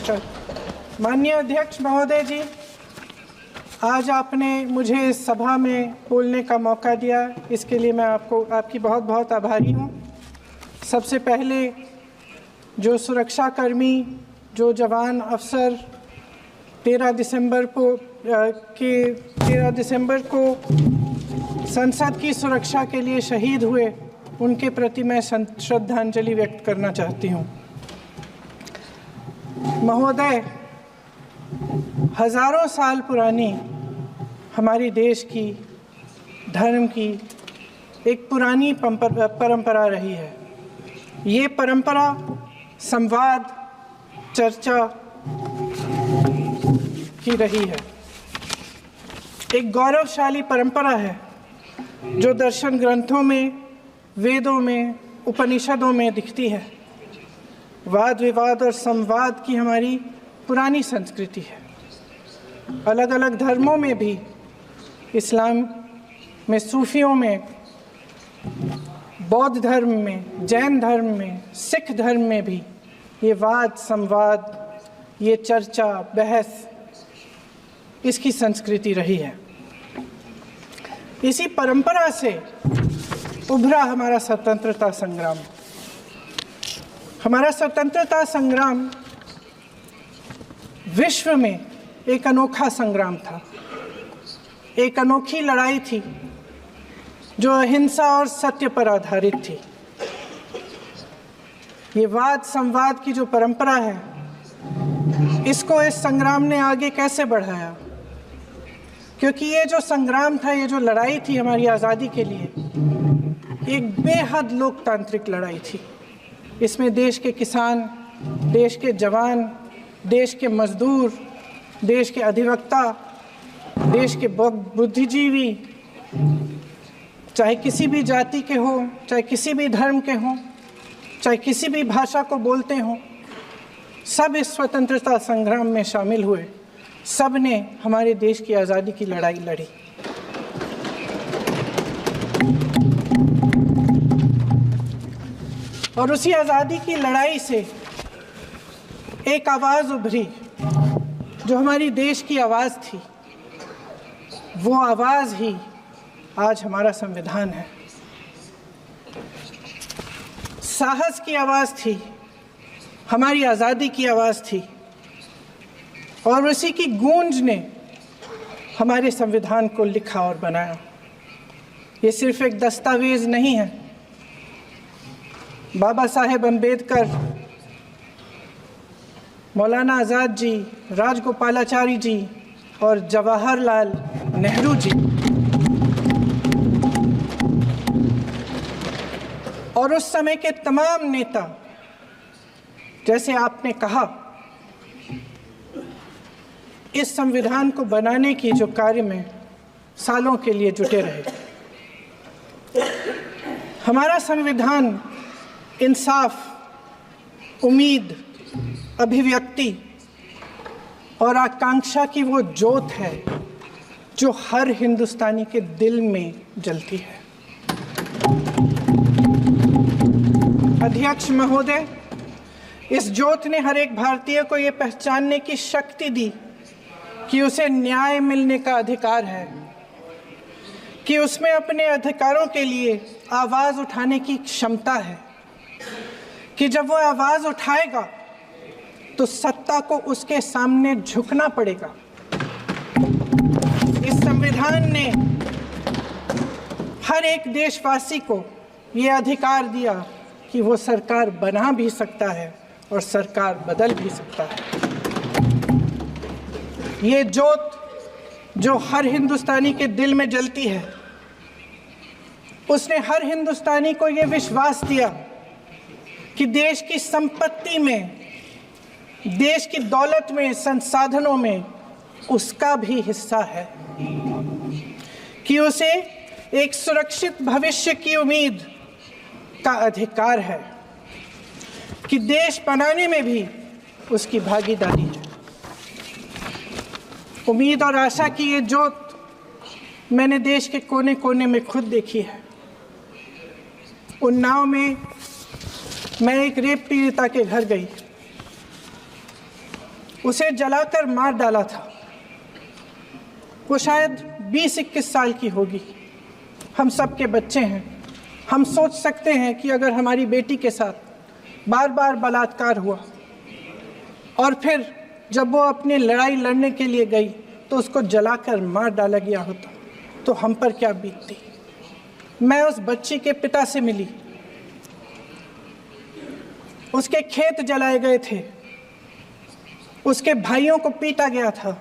नमस्कार। माननीय अध्यक्ष महोदय जी, आज आपने मुझे इस सभा में बोलने का मौका दिया, इसके लिए मैं आपकी बहुत बहुत आभारी हूँ। सबसे पहले जो सुरक्षाकर्मी, जो जवान अफसर 13 दिसंबर को संसद की सुरक्षा के लिए शहीद हुए, उनके प्रति मैं श्रद्धांजलि व्यक्त करना चाहती हूँ। महोदय, हज़ारों साल पुरानी हमारी देश की, धर्म की एक पुरानी परंपरा रही है। ये परंपरा संवाद, चर्चा की रही है। एक गौरवशाली परंपरा है जो दर्शन ग्रंथों में, वेदों में, उपनिषदों में दिखती है। वाद विवाद और संवाद की हमारी पुरानी संस्कृति है। अलग अलग धर्मों में भी, इस्लाम में, सूफियों में, बौद्ध धर्म में, जैन धर्म में, सिख धर्म में भी ये वाद संवाद, ये चर्चा बहस, इसकी संस्कृति रही है। इसी परंपरा से उभरा हमारा स्वतंत्रता संग्राम। हमारा स्वतंत्रता संग्राम विश्व में एक अनोखा संग्राम था, एक अनोखी लड़ाई थी जो अहिंसा और सत्य पर आधारित थी। ये वाद संवाद की जो परंपरा है, इसको इस संग्राम ने आगे कैसे बढ़ाया? क्योंकि ये जो संग्राम था, ये जो लड़ाई थी हमारी आज़ादी के लिए, एक बेहद लोकतांत्रिक लड़ाई थी। इसमें देश के किसान, देश के जवान, देश के मजदूर, देश के अधिवक्ता, देश के बुद्धिजीवी, चाहे किसी भी जाति के हों, चाहे किसी भी धर्म के हों, चाहे किसी भी भाषा को बोलते हों, सब इस स्वतंत्रता संग्राम में शामिल हुए। सब ने हमारे देश की आज़ादी की लड़ाई लड़ी। और उसी आज़ादी की लड़ाई से एक आवाज़ उभरी जो हमारी देश की आवाज़ थी। वो आवाज़ ही आज हमारा संविधान है। साहस की आवाज़ थी, हमारी आज़ादी की आवाज़ थी, और उसी की गूंज ने हमारे संविधान को लिखा और बनाया। ये सिर्फ एक दस्तावेज नहीं है। बाबा साहेब अम्बेडकर, मौलाना आज़ाद जी, राजगोपालाचारी जी और जवाहरलाल नेहरू जी और उस समय के तमाम नेता, जैसे आपने कहा, इस संविधान को बनाने की जो कार्य में सालों के लिए जुटे रहे। हमारा संविधान इंसाफ, उम्मीद, अभिव्यक्ति और आकांक्षा की वो ज्योत है जो हर हिंदुस्तानी के दिल में जलती है। अध्यक्ष महोदय, इस ज्योत ने हर एक भारतीय को ये पहचानने की शक्ति दी कि उसे न्याय मिलने का अधिकार है, कि उसमें अपने अधिकारों के लिए आवाज़ उठाने की क्षमता है, कि जब वो आवाज़ उठाएगा तो सत्ता को उसके सामने झुकना पड़ेगा। इस संविधान ने हर एक देशवासी को ये अधिकार दिया कि वो सरकार बना भी सकता है और सरकार बदल भी सकता है। ये ज्योत जो हर हिंदुस्तानी के दिल में जलती है, उसने हर हिंदुस्तानी को ये विश्वास दिया कि देश की संपत्ति में, देश की दौलत में, संसाधनों में उसका भी हिस्सा है, कि उसे एक सुरक्षित भविष्य की उम्मीद का अधिकार है, कि देश बनाने में भी उसकी भागीदारी है। उम्मीद और आशा की ये ज्योत मैंने देश के कोने कोने में खुद देखी है। उन्नाव में मैं एक रेप पीड़िता के घर गई। उसे जलाकर मार डाला था। वो शायद 20-21 साल की होगी। हम सब के बच्चे हैं। हम सोच सकते हैं कि अगर हमारी बेटी के साथ बार बार बलात्कार हुआ और फिर जब वो अपनी लड़ाई लड़ने के लिए गई तो उसको जलाकर मार डाला गया होता तो हम पर क्या बीतती। मैं उस बच्ची के पिता से मिली। उसके खेत जलाए गए थे, उसके भाइयों को पीटा गया था,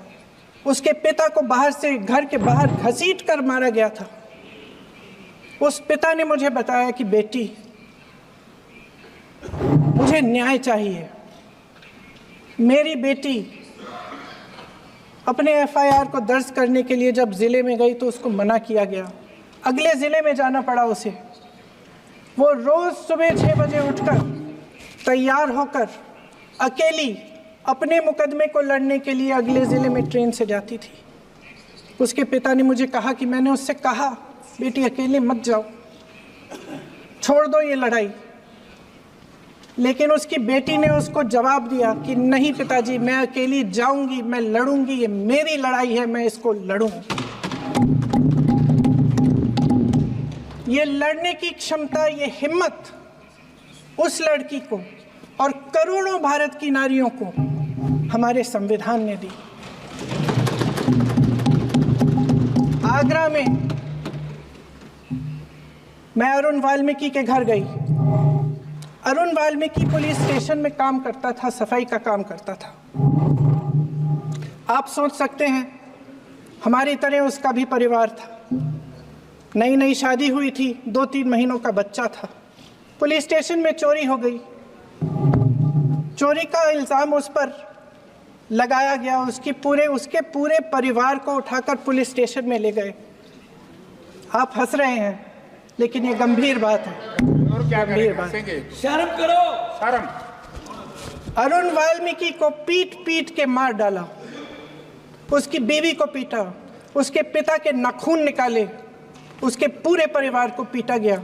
उसके पिता को बाहर से घर के बाहर घसीट कर मारा गया था। उस पिता ने मुझे बताया कि बेटी, मुझे न्याय चाहिए। मेरी बेटी अपने एफआईआर को दर्ज करने के लिए जब ज़िले में गई तो उसको मना किया गया। अगले ज़िले में जाना पड़ा उसे। वो रोज़ सुबह 6 बजे उठकर तैयार होकर अकेली अपने मुकदमे को लड़ने के लिए अगले ज़िले में ट्रेन से जाती थी। उसके पिता ने मुझे कहा कि मैंने उससे कहा, बेटी अकेले मत जाओ, छोड़ दो ये लड़ाई। लेकिन उसकी बेटी ने उसको जवाब दिया कि नहीं पिताजी, मैं अकेली जाऊंगी, मैं लड़ूंगी, ये मेरी लड़ाई है, मैं इसको लड़ूंगी। ये लड़ने की क्षमता, ये हिम्मत उस लड़की को और करोड़ों भारत की नारियों को हमारे संविधान ने दी। आगरा में मैं अरुण वाल्मीकि के घर गई। अरुण वाल्मीकि पुलिस स्टेशन में काम करता था, सफाई का काम करता था। आप सोच सकते हैं हमारी तरह उसका भी परिवार था। नई नई शादी हुई थी, 2-3 महीनों का बच्चा था। पुलिस स्टेशन में चोरी हो गई। चोरी का इल्ज़ाम उस पर लगाया गया। उसके पूरे परिवार को उठाकर पुलिस स्टेशन में ले गए। आप हंस रहे हैं, लेकिन ये गंभीर बात है। और क्या गंभीर बात? शर्म करो, शर्म। अरुण वाल्मीकि को पीट पीट के मार डाला, उसकी बीवी को पीटा, उसके पिता के नाखून निकाले, उसके पूरे परिवार को पीटा गया।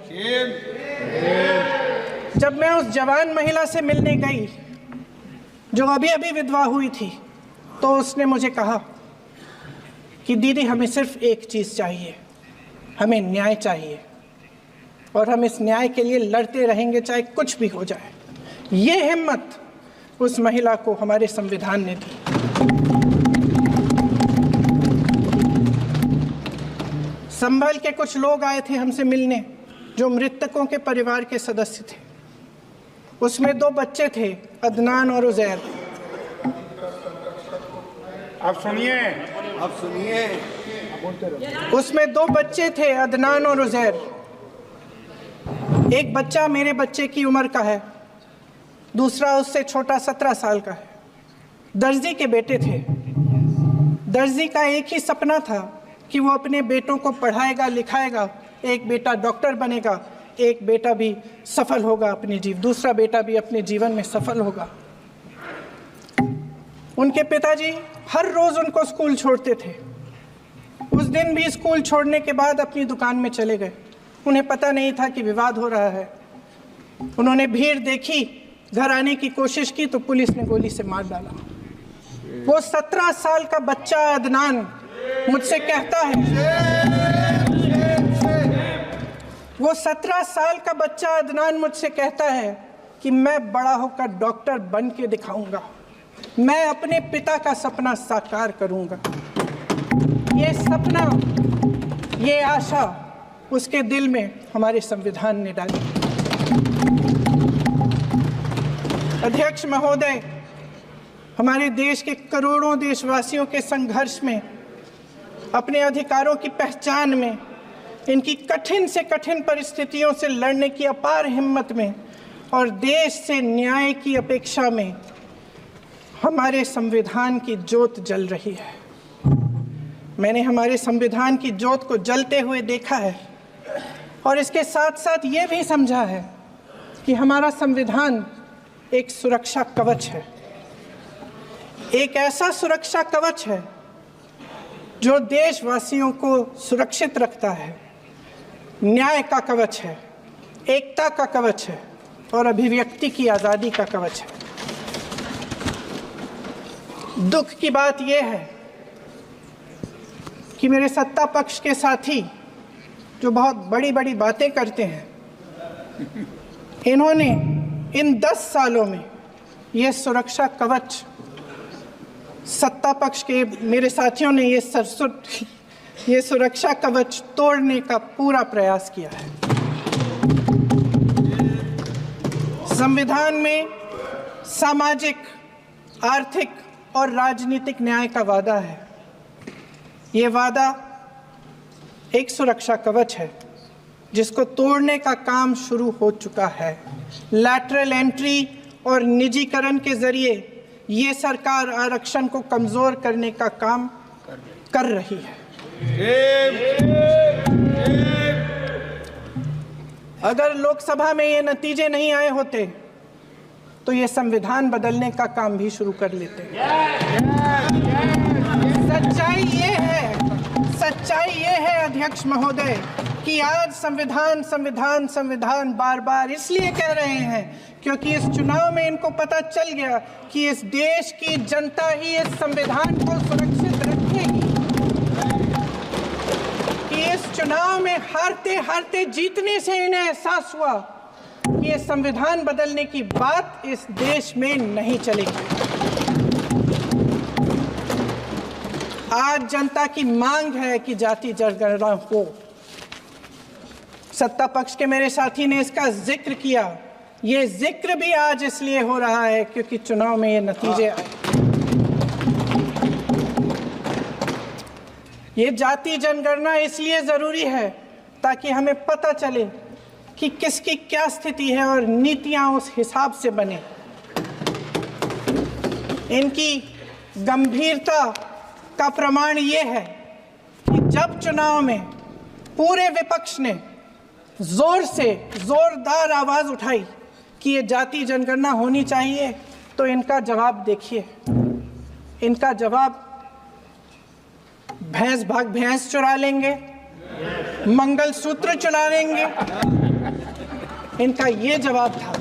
जब मैं उस जवान महिला से मिलने गई जो अभी अभी विधवा हुई थी, तो उसने मुझे कहा कि दीदी, हमें सिर्फ एक चीज़ चाहिए, हमें न्याय चाहिए और हम इस न्याय के लिए लड़ते रहेंगे, चाहे कुछ भी हो जाए। ये हिम्मत उस महिला को हमारे संविधान ने दी। संभल के कुछ लोग आए थे हमसे मिलने, जो मृतकों के परिवार के सदस्य थे। उसमें 2 बच्चे थे, अदनान और उजैर। अब सुनिए। उसमें 2 बच्चे थे, अदनान और उजैर। एक बच्चा मेरे बच्चे की उम्र का है, दूसरा उससे छोटा 17 साल का है। दर्जी के बेटे थे। दर्जी का एक ही सपना था कि वो अपने बेटों को पढ़ाएगा, लिखाएगा। एक बेटा डॉक्टर बनेगा, एक बेटा भी सफल होगा दूसरा बेटा भी अपने जीवन में सफल होगा। उनके पिताजी हर रोज़ उनको स्कूल छोड़ते थे। उस दिन भी स्कूल छोड़ने के बाद अपनी दुकान में चले गए। उन्हें पता नहीं था कि विवाद हो रहा है। उन्होंने भीड़ देखी, घर आने की कोशिश की तो पुलिस ने गोली से मार डाला। वो 17 साल का बच्चा अदनान मुझसे कहता है, वो 17 साल का बच्चा अदनान मुझसे कहता है कि मैं बड़ा होकर डॉक्टर बन के दिखाऊंगा, मैं अपने पिता का सपना साकार करूंगा। ये सपना, ये आशा उसके दिल में हमारे संविधान ने डाली। अध्यक्ष महोदय, हमारे देश के करोड़ों देशवासियों के संघर्ष में, अपने अधिकारों की पहचान में, इनकी कठिन से कठिन परिस्थितियों से लड़ने की अपार हिम्मत में और देश से न्याय की अपेक्षा में हमारे संविधान की ज्योत जल रही है। मैंने हमारे संविधान की ज्योत को जलते हुए देखा है और इसके साथ साथ ये भी समझा है कि हमारा संविधान एक सुरक्षा कवच है। एक ऐसा सुरक्षा कवच है जो देशवासियों को सुरक्षित रखता है, न्याय का कवच है, एकता का कवच है और अभिव्यक्ति की आज़ादी का कवच है। दुख की बात यह है कि मेरे सत्ता पक्ष के साथी जो बहुत बड़ी बड़ी बातें करते हैं, इन्होंने इन 10 सालों में ये सुरक्षा कवच, सत्ता पक्ष के मेरे साथियों ने ये सुरक्षा कवच तोड़ने का पूरा प्रयास किया है। संविधान में सामाजिक, आर्थिक और राजनीतिक न्याय का वादा है। ये वादा एक सुरक्षा कवच है जिसको तोड़ने का काम शुरू हो चुका है। लैटरल एंट्री और निजीकरण के जरिए ये सरकार आरक्षण को कमजोर करने का काम कर रही है। अगर लोकसभा में ये नतीजे नहीं आए होते तो ये संविधान बदलने का काम भी शुरू कर लेते। सच्चाई ये है अध्यक्ष महोदय कि आज संविधान बार बार इसलिए कह रहे हैं क्योंकि इस चुनाव में इनको पता चल गया कि इस देश की जनता ही इस संविधान को सुरक्षित रखेगी, कि इस चुनाव में हारते हारते जीतने से इन्हें एहसास हुआ कि ये संविधान बदलने की बात इस देश में नहीं चलेगी। आज जनता की मांग है कि जाति जनगणना हो। सत्ता पक्ष के मेरे साथी ने इसका जिक्र किया। ये जिक्र भी आज इसलिए हो रहा है क्योंकि चुनाव में ये नतीजे आए। ये जाति जनगणना इसलिए जरूरी है ताकि हमें पता चले कि किसकी क्या स्थिति है और नीतियां उस हिसाब से बने। इनकी गंभीरता का प्रमाण ये है कि जब चुनाव में पूरे विपक्ष ने जोरदार आवाज उठाई कि ये जाति जनगणना होनी चाहिए, तो इनका जवाब देखिए। इनका जवाब भैंस भाग भैंस चुरा लेंगे, मंगलसूत्र चुरा लेंगे, इनका ये जवाब था।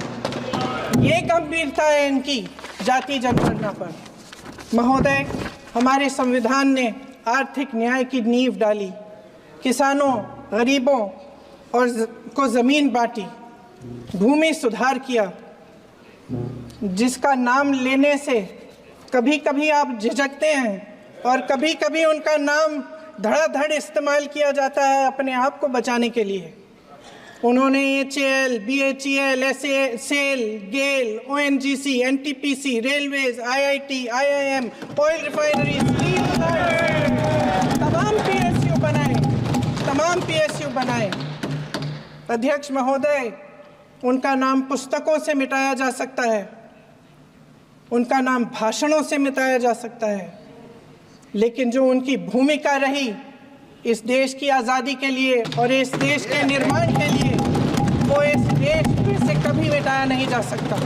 ये गंभीरता है इनकी जाति जनगणना पर। महोदय, हमारे संविधान ने आर्थिक न्याय की नींव डाली, किसानों, गरीबों और को जमीन बांटी, भूमि सुधार किया, जिसका नाम लेने से कभी कभी आप झिझकते हैं और कभी कभी उनका नाम धड़ाधड़ इस्तेमाल किया जाता है अपने आप को बचाने के लिए। उन्होंने HAL, BHEL, SAIL, GAIL, ONGC, NTPC, railways, IIT, IIM, oil refinery, तमाम PSU बनाए। अध्यक्ष महोदय, उनका नाम पुस्तकों से मिटाया जा सकता है, उनका नाम भाषणों से मिटाया जा सकता है, लेकिन जो उनकी भूमिका रही इस देश की आज़ादी के लिए और इस देश के निर्माण के लिए, वो इस देश से कभी मिटाया नहीं जा सकता।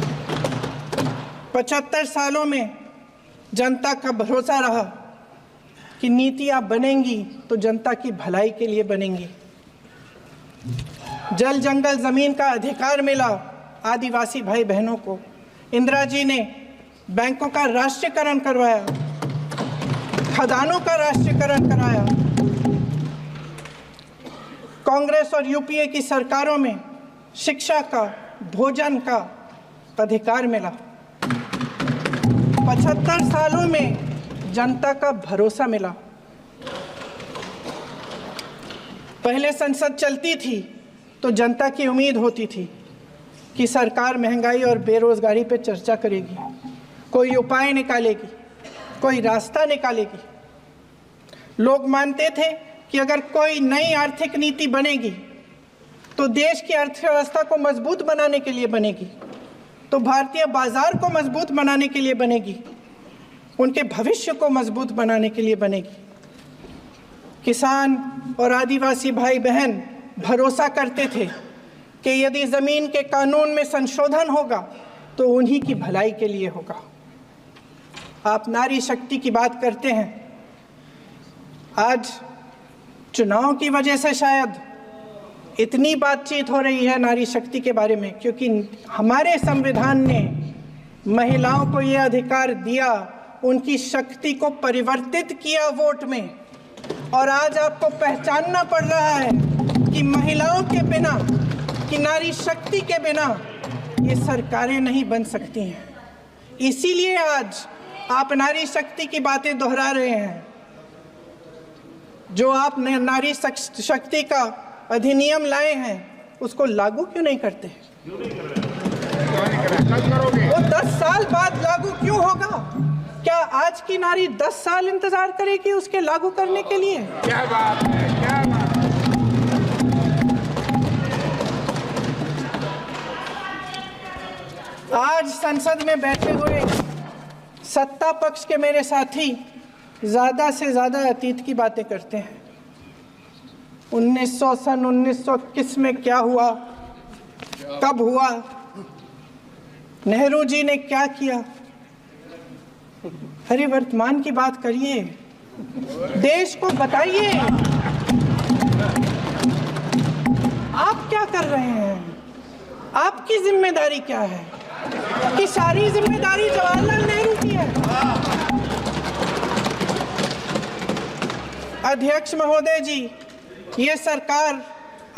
75 सालों में जनता का भरोसा रहा कि नीतियाँ बनेंगी तो जनता की भलाई के लिए बनेंगी। जल जंगल जमीन का अधिकार मिला आदिवासी भाई बहनों को। इंदिरा जी ने बैंकों का राष्ट्रीयकरण करवाया, खदानों का राष्ट्रीयकरण कराया। कांग्रेस और यूपीए की सरकारों में शिक्षा का, भोजन का अधिकार मिला। 75 सालों में जनता का भरोसा मिला। पहले संसद चलती थी तो जनता की उम्मीद होती थी कि सरकार महंगाई और बेरोजगारी पर चर्चा करेगी, कोई उपाय निकालेगी, कोई रास्ता निकालेगी। लोग मानते थे कि अगर कोई नई आर्थिक नीति बनेगी तो देश की अर्थव्यवस्था को मजबूत बनाने के लिए बनेगी, तो भारतीय बाजार को मजबूत बनाने के लिए बनेगी, उनके भविष्य को मजबूत बनाने के लिए बनेगी। किसान और आदिवासी भाई बहन भरोसा करते थे कि यदि ज़मीन के कानून में संशोधन होगा तो उन्हीं की भलाई के लिए होगा। आप नारी शक्ति की बात करते हैं। आज चुनाव की वजह से शायद इतनी बातचीत हो रही है नारी शक्ति के बारे में, क्योंकि हमारे संविधान ने महिलाओं को ये अधिकार दिया उनकी शक्ति को परिवर्तित किया वोट में, और आज आपको पहचानना पड़ रहा है कि महिलाओं के बिना, कि नारी शक्ति के बिना ये सरकारें नहीं बन सकती हैं। इसीलिए आज आप नारी शक्ति की बातें दोहरा रहे हैं। जो आप नारी शक्ति का अधिनियम लाए हैं उसको लागू क्यों नहीं करते? वो 10 साल बाद लागू क्यों होगा? क्या आज की नारी 10 साल इंतजार करेगी उसके लागू करने के लिए? क्या बात है, क्या बात। आज संसद में बैठे हुए सत्ता पक्ष के मेरे साथी ज्यादा से ज्यादा अतीत की बातें करते हैं। 1900 किस में क्या हुआ, कब हुआ, नेहरू जी ने क्या किया। अरे वर्तमान की बात करिए, देश को बताइए आप क्या कर रहे हैं, आपकी जिम्मेदारी क्या है? कि सारी जिम्मेदारी जवाहरलाल नेहरू की है। अध्यक्ष महोदय जी, ये सरकार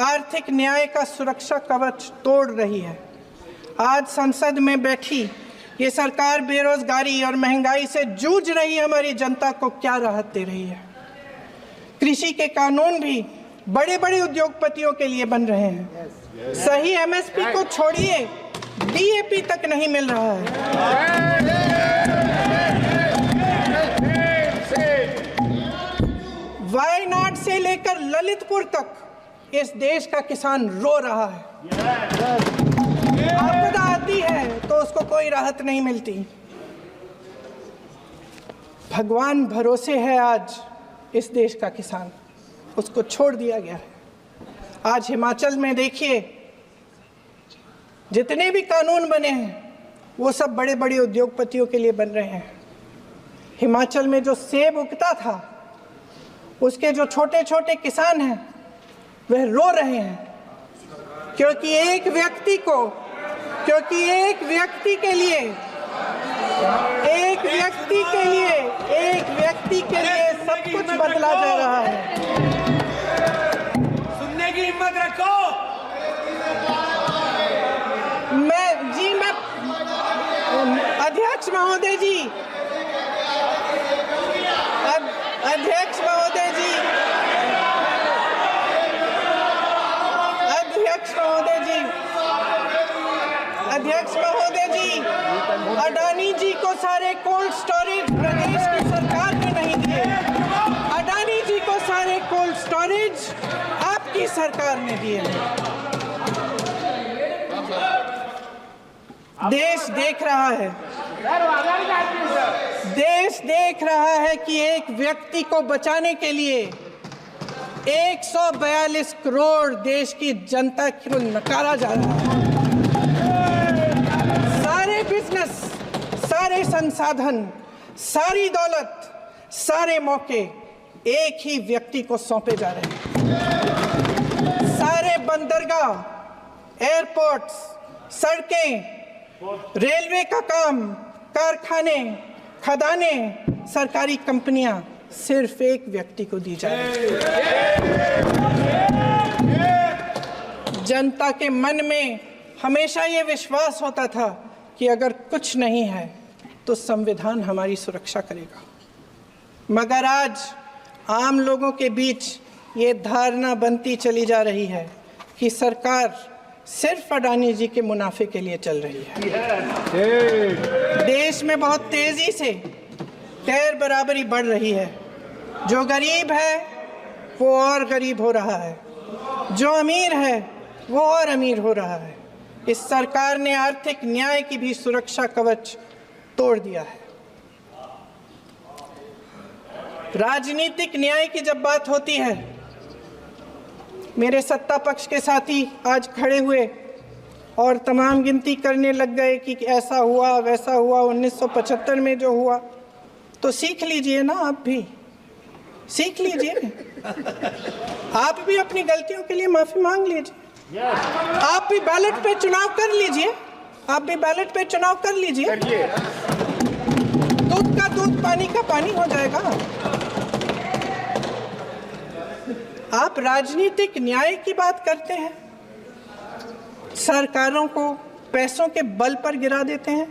आर्थिक न्याय का सुरक्षा कवच तोड़ रही है। आज संसद में बैठी ये सरकार बेरोजगारी और महंगाई से जूझ रही हमारी जनता को क्या राहत दे रही है? कृषि के कानून भी बड़े बड़े उद्योगपतियों के लिए बन रहे हैं। सही एमएसपी को छोड़िए, डीएपी तक नहीं मिल रहा है। वायनाड से लेकर ललितपुर तक इस देश का किसान रो रहा है। आपदा आती है तो उसको कोई राहत नहीं मिलती। भगवान भरोसे है आज इस देश का किसान, उसको छोड़ दिया गया है। आज हिमाचल में देखिए, जितने भी कानून बने हैं वो सब बड़े बड़े उद्योगपतियों के लिए बन रहे हैं। हिमाचल में जो सेब उगता था उसके जो छोटे छोटे किसान हैं वह रो रहे हैं, क्योंकि एक व्यक्ति के लिए सब कुछ बदला जा रहा है। सुनने की हिम्मत रखो। अध्यक्ष महोदय जी, अध्यक्ष महोदय जी, अडानी जी को सारे कोल्ड स्टोरेज प्रदेश की सरकार ने नहीं दिए। अडानी जी को सारे कोल्ड स्टोरेज आपकी सरकार ने दिए हैं। देश देख रहा है कि एक व्यक्ति को बचाने के लिए 142 करोड़ देश की जनता को नकारा जा रहा है। सारे बिजनेस, सारे संसाधन, सारी दौलत, सारे मौके एक ही व्यक्ति को सौंपे जा रहे हैं। सारे बंदरगाह, एयरपोर्ट्स, सड़कें, रेलवे का काम, कारखाने, खदाने, सरकारी कंपनियां सिर्फ एक व्यक्ति को दी जा रही है। जनता के मन में हमेशा ये विश्वास होता था कि अगर कुछ नहीं है तो संविधान हमारी सुरक्षा करेगा, मगर आज आम लोगों के बीच ये धारणा बनती चली जा रही है कि सरकार सिर्फ अडानी जी के मुनाफे के लिए चल रही है। देश में बहुत तेजी से गैर बराबरी बढ़ रही है। जो गरीब है वो और गरीब हो रहा है, जो अमीर है वो और अमीर हो रहा है। इस सरकार ने आर्थिक न्याय की भी सुरक्षा कवच तोड़ दिया है। राजनीतिक न्याय की जब बात होती है, मेरे सत्ता पक्ष के साथी आज खड़े हुए और तमाम गिनती करने लग गए कि ऐसा हुआ वैसा हुआ, 1975 में जो हुआ, तो सीख लीजिए ना, आप भी सीख लीजिए। आप भी अपनी गलतियों के लिए माफी मांग लीजिए। आप भी बैलेट पे चुनाव कर लीजिए, तो दूध का दूध पानी का पानी हो जाएगा। आप राजनीतिक न्याय की बात करते हैं, सरकारों को पैसों के बल पर गिरा देते हैं।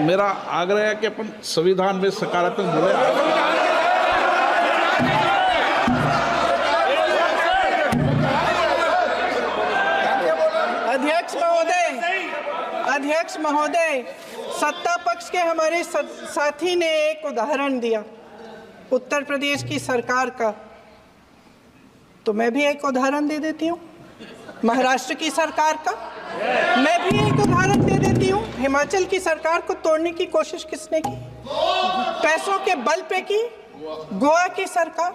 मेरा आग्रह है कि अपन संविधान में सकारात्मक बोले। अध्यक्ष महोदय, सत्ता पक्ष के हमारे साथी ने एक उदाहरण दिया उत्तर प्रदेश की सरकार का, तो मैं भी एक उदाहरण दे देती हूँ महाराष्ट्र की सरकार का। मैं भी एक उदाहरण दे देती हूँ हिमाचल की सरकार को तोड़ने की कोशिश किसने की, पैसों के बल पे की, गोवा की सरकार।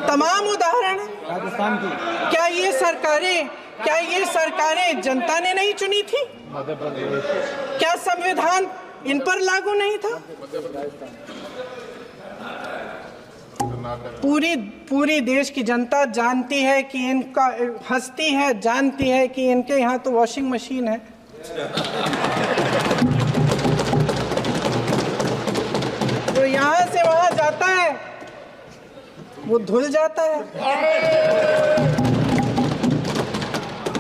तमाम उदाहरण राजस्थान की। क्या ये सरकारें जनता ने नहीं चुनी थी? क्या संविधान इन पर लागू नहीं था? पूरी देश की जनता जानती है कि इनका हंसती है, जानती है कि इनके यहाँ तो वॉशिंग मशीन है। तो यहाँ से वहाँ जाता है, वो धुल जाता है।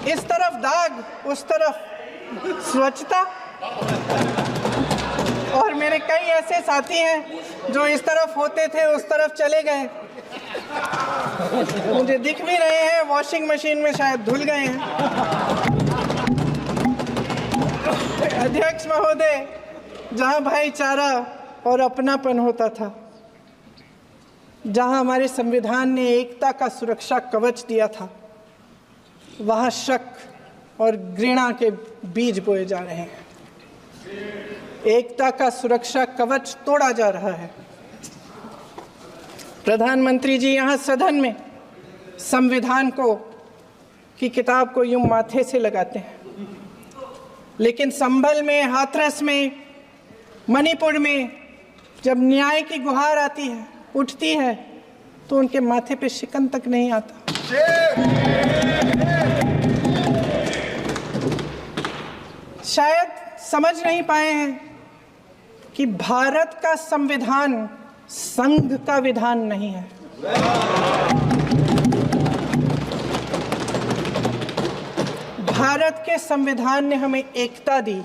इस तरफ दाग, उस तरफ स्वच्छता। और मेरे कई ऐसे साथी हैं जो इस तरफ होते थे उस तरफ चले गए, मुझे दिख भी रहे हैं, वॉशिंग मशीन में शायद धुल गए हैं। अध्यक्ष महोदय, जहां भाईचारा और अपनापन होता था, जहां हमारे संविधान ने एकता का सुरक्षा कवच दिया था, वहां शक और घृणा के बीज बोए जा रहे हैं। एकता का सुरक्षा कवच तोड़ा जा रहा है। प्रधानमंत्री जी यहाँ सदन में संविधान की किताब को यूं माथे से लगाते हैं, लेकिन संभल में, हाथरस में, मणिपुर में जब न्याय की गुहार आती है, उठती है, तो उनके माथे पे शिकन तक नहीं आता। शायद समझ नहीं पाए हैं कि भारत का संविधान संघ का विधान नहीं है। भारत के संविधान ने हमें एकता दी,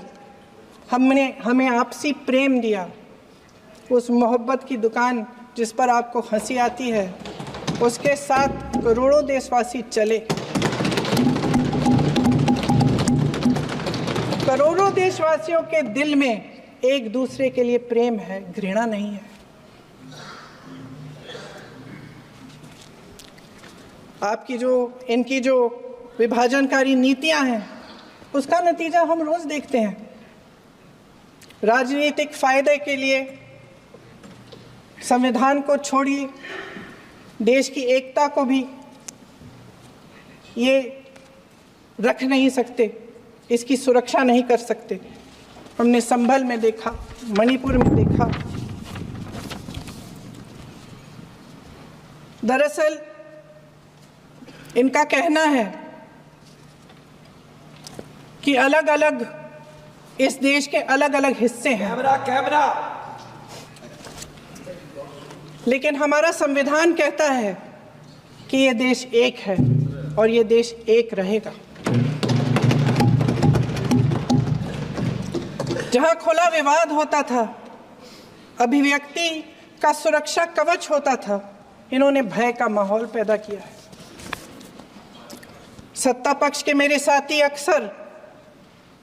हमें आपसी प्रेम दिया। उस मोहब्बत की दुकान जिस पर आपको हंसी आती है, उसके साथ करोड़ों देशवासी चले। करोड़ों देशवासियों के दिल में एक दूसरे के लिए प्रेम है, घृणा नहीं है। इनकी जो विभाजनकारी नीतियां हैं, उसका नतीजा हम रोज देखते हैं। राजनीतिक फायदे के लिए संविधान को छोड़िए, देश की एकता को भी ये रख नहीं सकते, इसकी सुरक्षा नहीं कर सकते। हमने संभल में देखा, मणिपुर में देखा। दरअसल इनका कहना है कि अलग अलग इस देश के अलग अलग हिस्से हैं, कैमरा। लेकिन हमारा संविधान कहता है कि ये देश एक है और ये देश एक रहेगा। जहां खुला विवाद होता था, अभिव्यक्ति का सुरक्षा कवच होता था, इन्होंने भय का माहौल पैदा किया है। सत्ता पक्ष के मेरे साथी अक्सर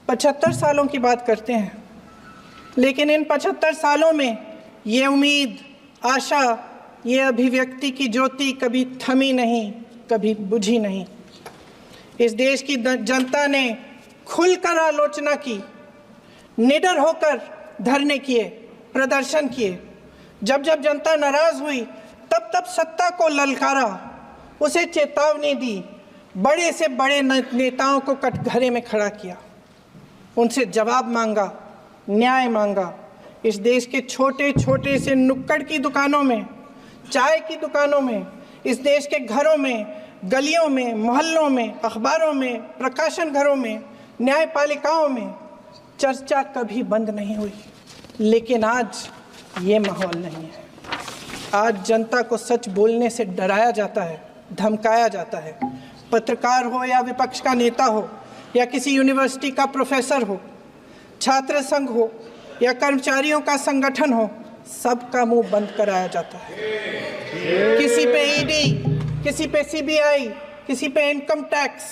75 सालों की बात करते हैं, लेकिन इन 75 सालों में ये उम्मीद, आशा, ये अभिव्यक्ति की ज्योति कभी थमी नहीं, कभी बुझी नहीं। इस देश की जनता ने खुलकर आलोचना की, निडर होकर धरने किए, प्रदर्शन किए। जब जब जनता नाराज हुई, तब तब सत्ता को ललकारा, उसे चेतावनी दी, बड़े से बड़े नेताओं को कटघरे में खड़ा किया, उनसे जवाब मांगा, न्याय मांगा। इस देश के छोटे छोटे से नुक्कड़ की दुकानों में, चाय की दुकानों में, इस देश के घरों में, गलियों में, मोहल्लों में, अखबारों में, प्रकाशन घरों में न्यायपालिकाओं में चर्चा कभी बंद नहीं हुई। लेकिन आज ये माहौल नहीं है। आज जनता को सच बोलने से डराया जाता है, धमकाया जाता है। पत्रकार हो या विपक्ष का नेता हो या किसी यूनिवर्सिटी का प्रोफेसर हो, छात्र संघ हो या कर्मचारियों का संगठन हो, सबका मुंह बंद कराया जाता है। किसी पे ईडी, किसी पे सीबीआई, किसी पे इनकम टैक्स,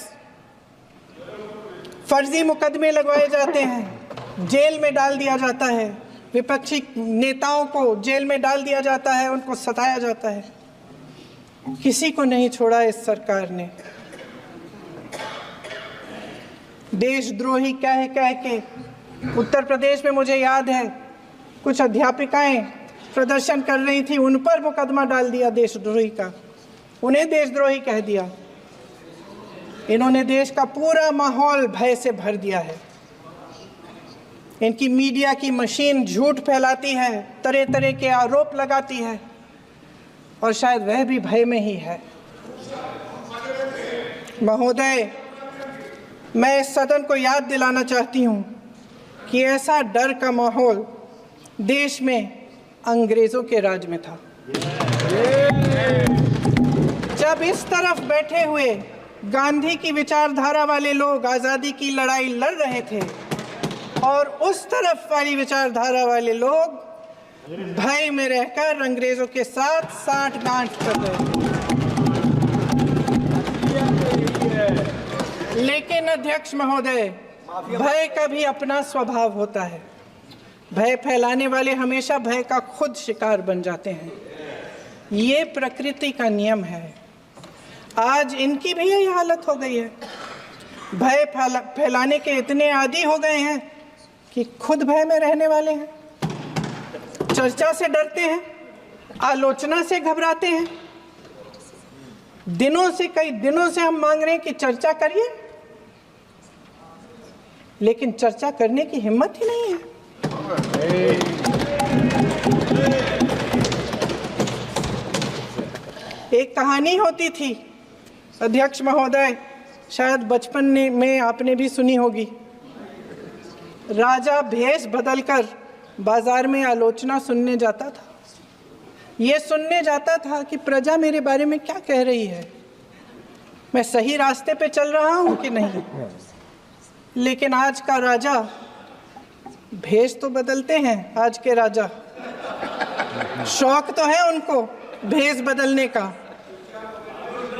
फर्जी मुकदमे लगवाए जाते हैं, जेल में डाल दिया जाता है। विपक्षी नेताओं को जेल में डाल दिया जाता है, उनको सताया जाता है। किसी को नहीं छोड़ा इस सरकार ने। देशद्रोही कह के उत्तर प्रदेश में मुझे याद है कुछ अध्यापिकाएं प्रदर्शन कर रही थी, उन पर मुकदमा डाल दिया देशद्रोही का, उन्हें देशद्रोही कह दिया। इन्होंने देश का पूरा माहौल भय से भर दिया है। इनकी मीडिया की मशीन झूठ फैलाती है, तरह तरह के आरोप लगाती है, और शायद वह भी भय में ही है। महोदय, मैं इस सदन को याद दिलाना चाहती हूँ कि ऐसा डर का माहौल देश में अंग्रेजों के राज में था। जब इस तरफ बैठे हुए गांधी की विचारधारा वाले लोग आज़ादी की लड़ाई लड़ रहे थे और उस तरफ वाली विचारधारा वाले लोग भय में रहकर अंग्रेजों के साथ साठ-गांठ कर रहे थे। लेकिन अध्यक्ष महोदय, भय का भी अपना स्वभाव होता है। भय फैलाने वाले हमेशा भय का खुद शिकार बन जाते हैं। ये प्रकृति का नियम है। आज इनकी भी यही हालत हो गई है। भय फैलाने के इतने आदी हो गए हैं कि खुद भय में रहने वाले हैं। चर्चा से डरते हैं, आलोचना से घबराते हैं। कई दिनों से हम मांग रहे हैं कि चर्चा करिए, लेकिन चर्चा करने की हिम्मत ही नहीं है। एक कहानी होती थी अध्यक्ष महोदय, शायद बचपन में आपने भी सुनी होगी। राजा भेष बदलकर बाजार में आलोचना सुनने जाता था। ये सुनने जाता था कि प्रजा मेरे बारे में क्या कह रही है, मैं सही रास्ते पे चल रहा हूँ कि नहीं। लेकिन आज का राजा, भेष तो बदलते हैं आज के राजा, शौक तो है उनको भेष बदलने का,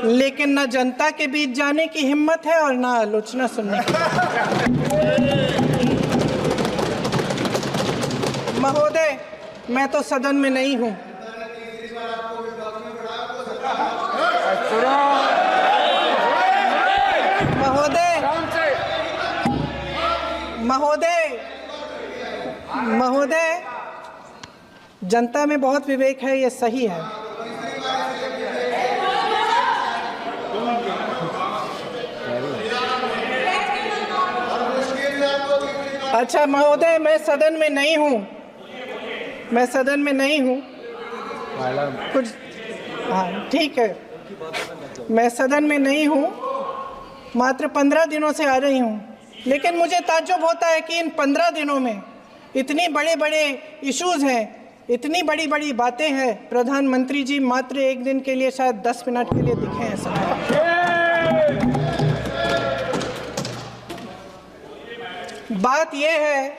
लेकिन न जनता के बीच जाने की हिम्मत है और न आलोचना सुनने की। महोदय, मैं तो सदन में नहीं हूँ। महोदय, जनता में बहुत विवेक है, ये सही है। अच्छा महोदय, मैं सदन में नहीं हूँ, कुछ हाँ ठीक है, मैं सदन में नहीं हूँ, मात्र 15 दिनों से आ रही हूँ। लेकिन मुझे ताज्जुब होता है कि इन 15 दिनों में इतनी बड़े इश्यूज हैं, इतनी बड़ी बातें हैं, प्रधानमंत्री जी मात्र एक दिन के लिए शायद 10 मिनट के लिए दिखे हैं सभा। बात यह है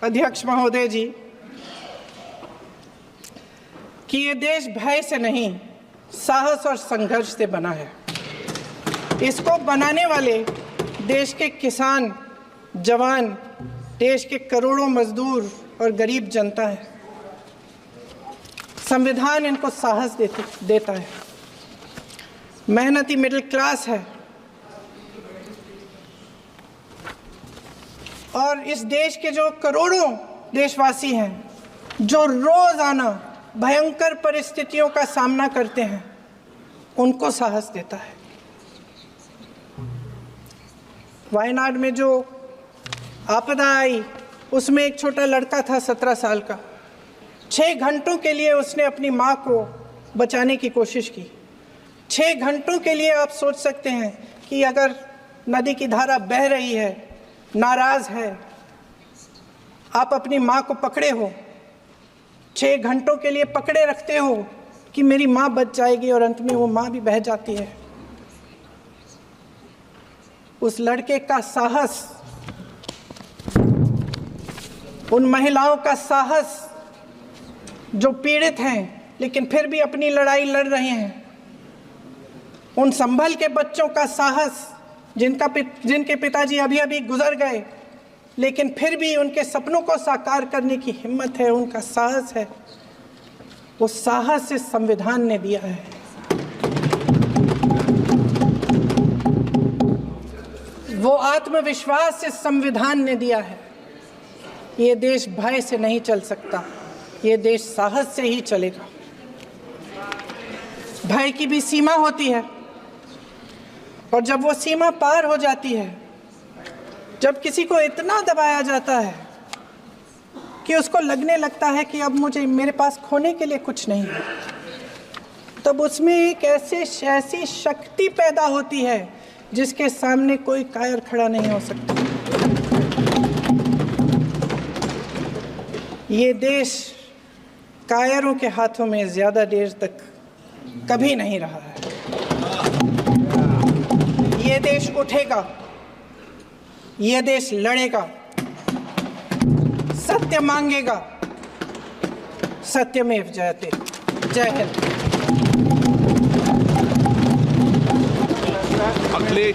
अध्यक्ष महोदय जी कि ये देश भय से नहीं, साहस और संघर्ष से बना है। इसको बनाने वाले देश के किसान, जवान, देश के करोड़ों मजदूर और गरीब जनता है। संविधान इनको साहस देता है। मेहनती मिडिल क्लास है। और इस देश के जो करोड़ों देशवासी हैं, जो रोजाना भयंकर परिस्थितियों का सामना करते हैं, उनको साहस देता है। वायनाड में जो आपदा आई, उसमें एक छोटा लड़का था 17 साल का। 6 घंटों के लिए उसने अपनी माँ को बचाने की कोशिश की। 6 घंटों के लिए आप सोच सकते हैं कि अगर नदी की धारा बह रही है नाराज है। आप अपनी माँ को पकड़े हो, 6 घंटों के लिए पकड़े रखते हो कि मेरी माँ बच जाएगी, और अंत में वो माँ भी बह जाती है। उस लड़के का साहस, उन महिलाओं का साहस जो पीड़ित हैं लेकिन फिर भी अपनी लड़ाई लड़ रहे हैं, उन संभल के बच्चों का साहस जिनके पिताजी अभी अभी गुजर गए लेकिन फिर भी उनके सपनों को साकार करने की हिम्मत है, उनका साहस है, वो साहस इस संविधान ने दिया है। वो आत्मविश्वास इस संविधान ने दिया है। ये देश भय से नहीं चल सकता, ये देश साहस से ही चलेगा। भय की भी सीमा होती है, और जब वो सीमा पार हो जाती है, जब किसी को इतना दबाया जाता है कि उसको लगने लगता है कि अब मेरे पास खोने के लिए कुछ नहीं है, तब उसमें एक ऐसी शक्ति पैदा होती है जिसके सामने कोई कायर खड़ा नहीं हो सकता। ये देश कायरों के हाथों में ज़्यादा देर तक कभी नहीं रहा है। ये देश उठेगा, ये देश लड़ेगा, सत्य मांगेगा, सत्यमेव जयते। जय हिंद। अगले